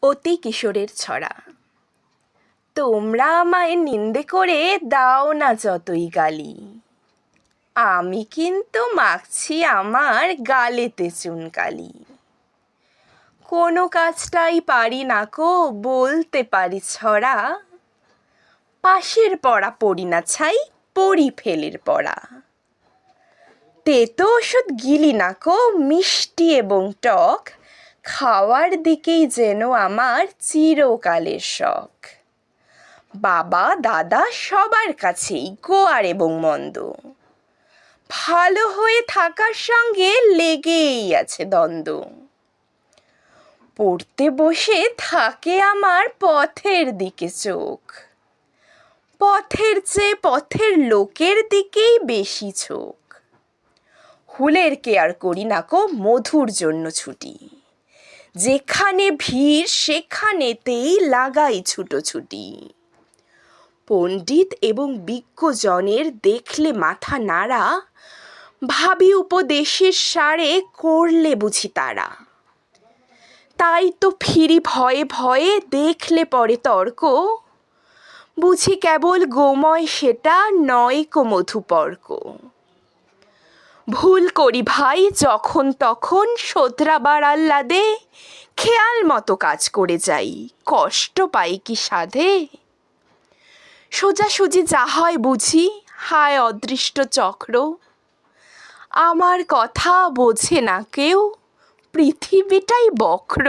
অতি কিশোরের ছড়া। তোমরা আমায় নিন্দে করে দাও না যতই গালি, আমি কিন্তু মাখছি আমার গালেতে চুনকালি। কোনো কাজটাই পারি না কো বলতে পারি ছড়া, পাশের পড়া পড়ি না ছাই পড়ি ফেলের পড়া। তেতো ওষুধ গিলি না কো মিষ্টি এবং টক, খাওয়ার দিকেই যেন আমার চিরকালের শখ। বাবা দাদা সবার কাছেই গোয়ার এবং মন্দ, ভালো হয়ে থাকার সঙ্গে লেগেই আছে দ্বন্দ্ব। পড়তে বসে থাকে আমার পথের দিকে চোখ, পথের চেয়ে পথের লোকের দিকেই বেশি ঝোঁক। হুলের কেয়ার করি না কো মধুর জন্য ছুটি, যেখানে ভিড় সেখানেতেই লাগাই ছুটোছুটি। পণ্ডিত এবং বিজ্ঞজনের দেখলে মাথা নাড়া, ভাবি উপদেশের সারে করলে বুঝি তারা। তাই তো ফিরি ভয়ে ভয়ে দেখলে পরে তর্ক, বুঝি কেবল গোময় সেটা নয় কো মধুপর্ক। ভুল করি ভাই যখন তখন শোধরাবার আহ্লাদে, খেয়াল মতো কাজ করে যাই কষ্ট পাই কি সাধে। সোজাসুজি যা হয় বুঝি হায় অদৃষ্ট চক্র, আমার কথা বোঝে না কেউ পৃথিবীটাই বক্র।